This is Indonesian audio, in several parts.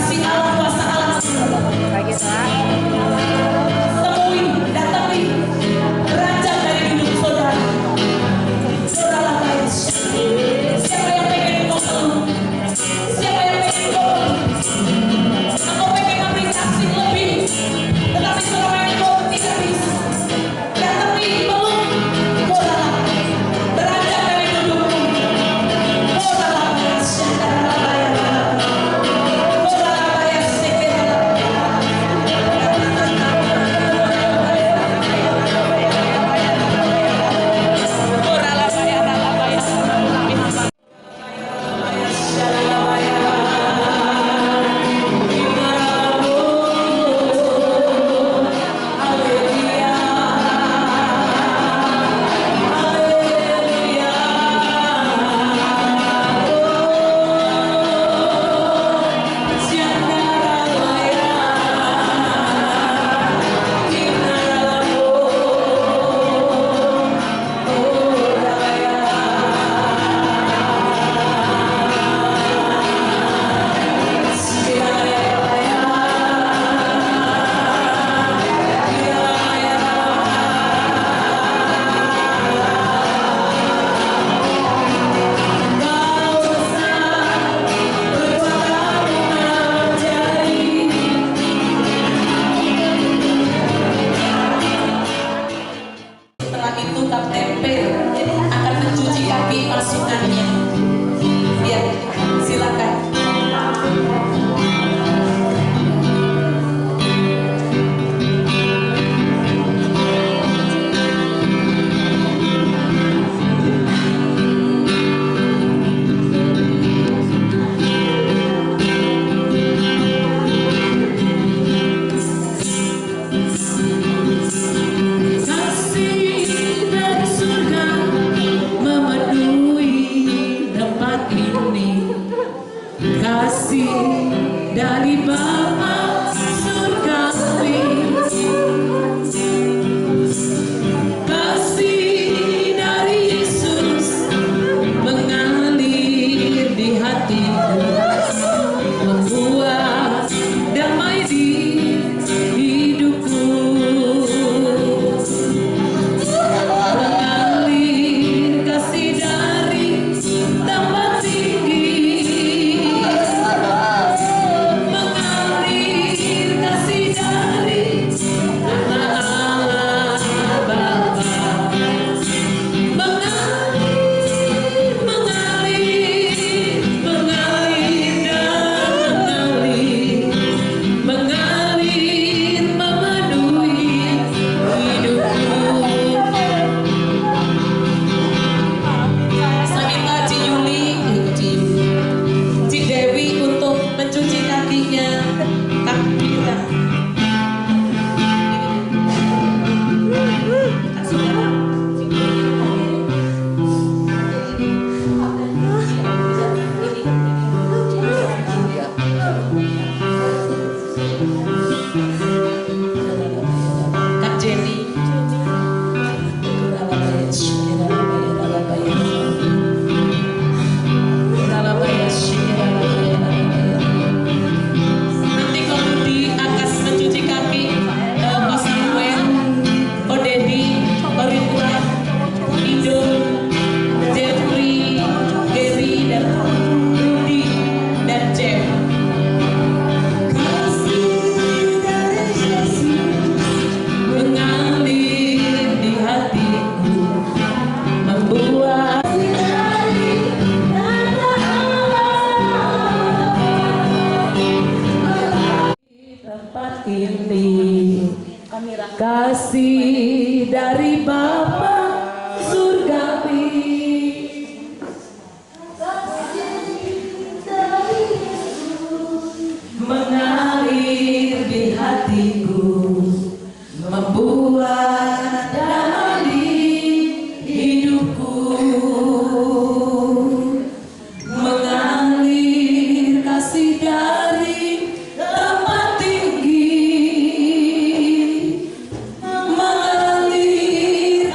kasih Allah, kuasa Allah. Temui, datangi raja dari hidup saudara. Saudara guys, siapa yang pengen ngomong? Siapa yang pengen ngomong? Aku pengen aplikasi lebih, tetapi saudara yang ngomong tidak bisa. Datangi belum, saudara. Raja dari hidupmu, saudara guys, saudara bayar. Setelah itu Kapten P akan mencuci kaki pasukannya. Ya, silakan. Kasih dari Bapa surgawi, kasih dari Yesus mengalir di hatiku, membuat damai di hidupku. Mengalir kasih dari tempat tinggi, kasih dari Bapa surgawi, mengalir di hatiku, membuat damai di hidupku. Mengalir kasih dari tempat tinggi, mengalir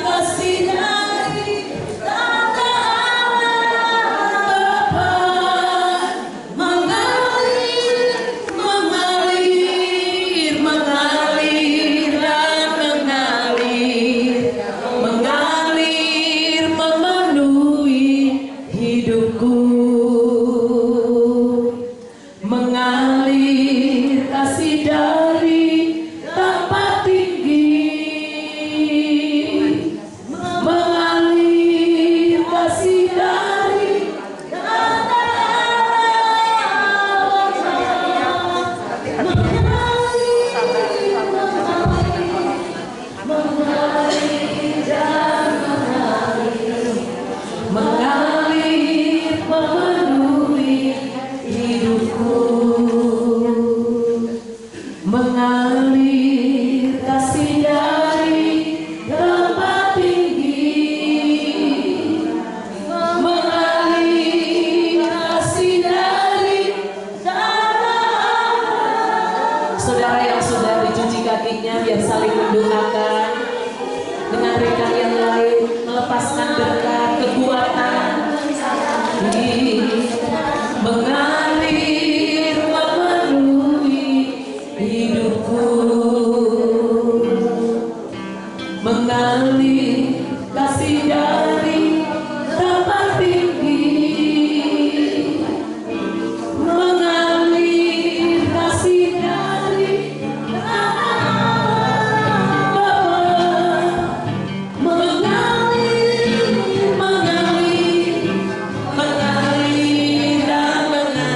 mengalir kasih dari tempat tinggi, mengalir kasih dari mengalir memenuhi hidupku, mengalir kasih dari tempat tinggi, mengalir kasih dari tanah. Saudara yang sudah dicuci kakinya biar saling mendoakan dengan rekan yang lain, melepaskan berkat kekuatan. Mengalir memenuhi hidupku, mengalir kasih dari tempat tinggi, mengalir kasih dari mengalir dan mengalir.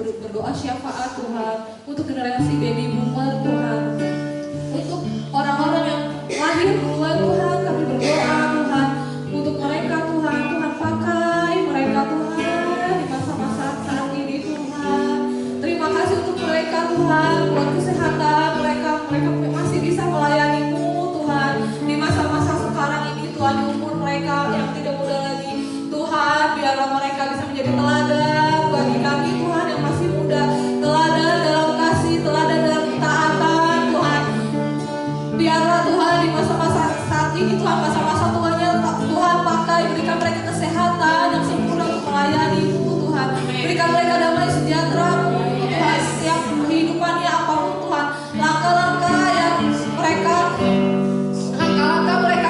berdoa syafaat Tuhan untuk generasi baby boomer Tuhan, untuk orang-orang yang lahir duluan Tuhan. Kami berdoa Tuhan untuk mereka Tuhan. Tuhan pakai mereka Tuhan di masa-masa saat ini Tuhan. Terima kasih untuk mereka Tuhan, buat kesehatan mereka masih bisa melayani-Mu Tuhan di masa-masa sekarang ini Tuhan. Di umur mereka yang tidak muda lagi Tuhan, biarlah mereka bisa menjadi teladan bagi kami Tuhan yang masih muda, teladan dalam kasih, teladan dalam ketaatan Tuhan. Biarlah Tuhan di masa-masa saat ini Tuhan, masa-masa tuanya Tuhan pakai, berikan mereka kesehatan yang sempurna untuk melayani-Mu Tuhan. Berikan mereka damai sejahtera-Mu Tuhan, setiap kehidupannya apapun Tuhan, langkah-langkah yang mereka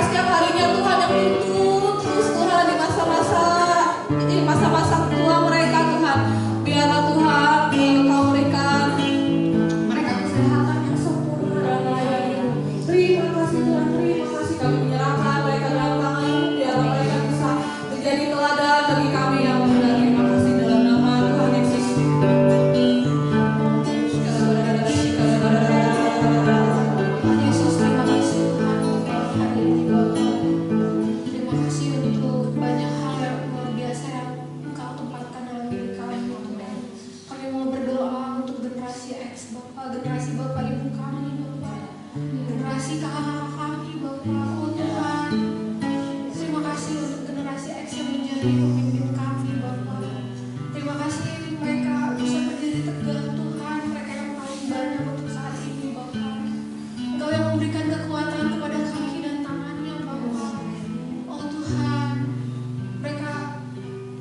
setiap harinya Tuhan yang tuntun terus Tuhan di masa-masa tua mereka Tuhan. Biarlah Tuhan Engkau berikan mereka kesehatan yang sempurna dan layak. Terima kasih Tuhan, terima kasih. Kami menyerahkan mereka dalam tangan-Mu. Biarlah mereka bisa menjadi teladan bagi kami yang muda. Terima kasih dalam nama Tuhan Yesus. Yesus, terima kasih Tuhan untuk hari ini Bapak. Terima kasih untuk banyak hal yang luar biasa yang Engkau tempatkan dalam diri kami Tuhan. Kami mau berdoa untuk generasi X Bapak, generasi Bapak Ibu kami Bapak, generasi kakak kami Bapak. Oh Tuhan, terima kasih untuk generasi X yang menjadi pemimpin kami Bapak. Terima kasih mereka bisa berdiri tegak Tuhan, mereka yang paling banyak untuk saat ini Bapak. Engkau yang memberikan kekuatan kepada kaki dan tangannya Bapak. Oh Tuhan, mereka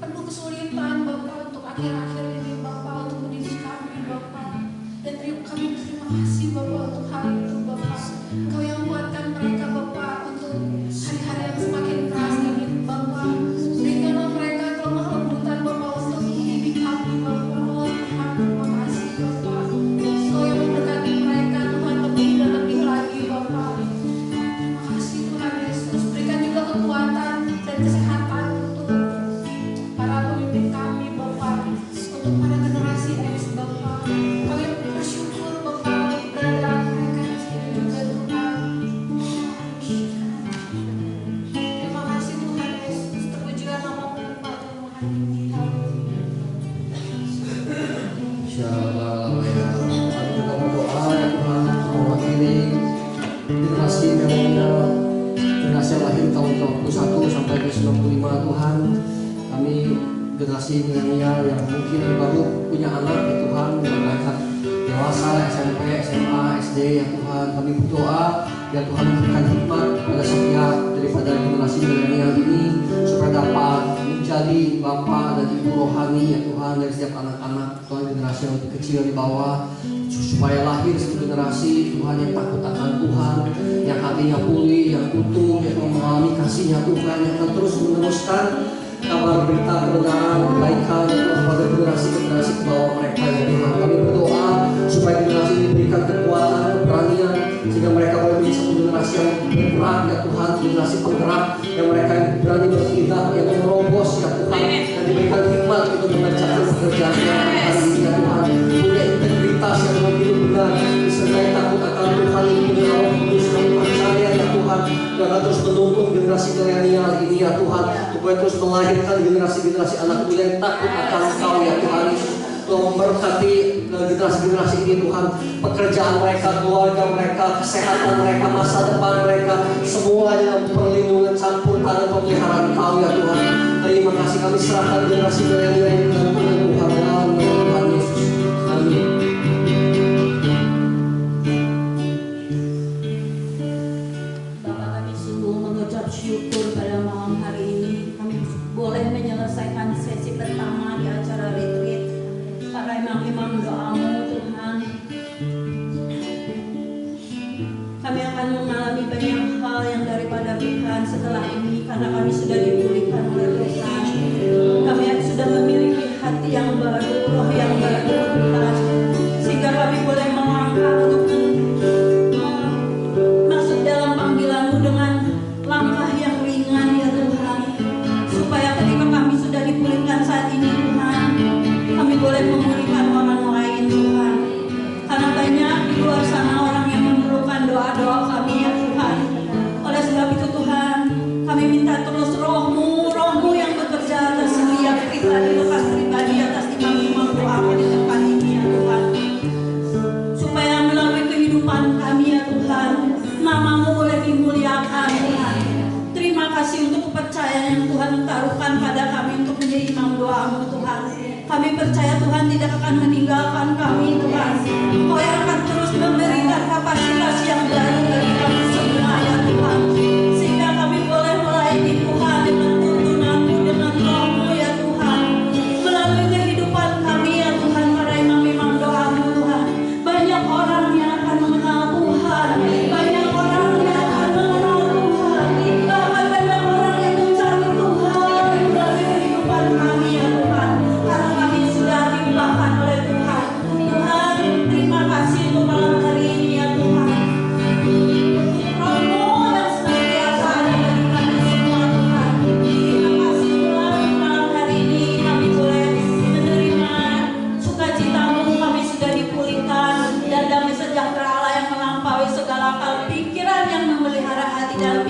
penuh kesulitan Bapak untuk akhir-akhir ini Bapak, untuk mendidik kami Bapak. Dan kami terima kasih Bapak untuk hal itu Bapak. Engkau yang kuatkan mereka Bapak untuk hari-hari yang semakin keras ini Bapak. Berikanlah mereka kelemah lembutan Bapak untuk mendidik kami Bapak. Oh Tuhan, terima kasih Bapak. Engkau yang memberkati mereka Tuhan lebih dan lebih lagi Bapak. Terima kasih Tuhan Yesus. Berikan juga kekuatan dan kesehatan untuk para pemimpin kami Bapak, untuk para generasi X Bapak. Kami bersyukur Bapak untuk keberadaan mereka di sini juga Tuhan. Terima kasih Tuhan Yesus. Terpujilah nama-Mu Bapak dalam hari ini. Insyaallah ya. Kami juga berdoa ya Tuhan untuk mewakili generasi milenial, generasi yang lahir tahun 21 sampai ke 95 Tuhan. Kami generasi milenial yang mungkin baru punya anak ya Tuhan, yang beranjak dewasa, SMP, SMA, SD ya Tuhan. Kami berdoa ya Tuhan memberikan hikmat pada setiap daripada generasi milenial ini supaya dapat menjadi bapak dan ibu rohani ya Tuhan dari setiap anak-anak Tuhan, generasi yang lebih kecil di bawah, supaya lahir satu generasi Tuhan yang takut akan Tuhan, yang hatinya pulih, yang utuh, yang memahami kasih-Nya Tuhan, yang akan terus meneruskan kabar berita kebenaran, kebaikan kepada generasi-generasi ke bawah mereka ya Tuhan. Kami berdoa supaya generasi ini diberikan kekuatan, keberanian, sehingga mereka boleh menjadi satu generasi yang bergerak ya Tuhan, generasi penggerak yang mereka yang berani bertindak, yang menerobos ya Tuhan, dan diberikan hikmat untuk mengerjakan pekerjaannya hari ini ya Tuhan. Punya integritas yang lebih benar, disertai takut akan Tuhan, punya Roh Kudus yang percaya ya Tuhan, dan terus menuntun generasi milenial ini ya Tuhan, supaya terus melahirkan generasi-generasi anak muda yang takut akan Engkau ya Tuhan Yesus. Tuhan memberkati generasi-generasi ini Tuhan, pekerjaan mereka, keluarga mereka, kesehatan mereka, masa depan mereka, semuanya perlindungan campur tangan pemeliharaan Engkau ya Tuhan. Terima kasih, kami serahkan generasi milenial ini dalam tangan Tuhan.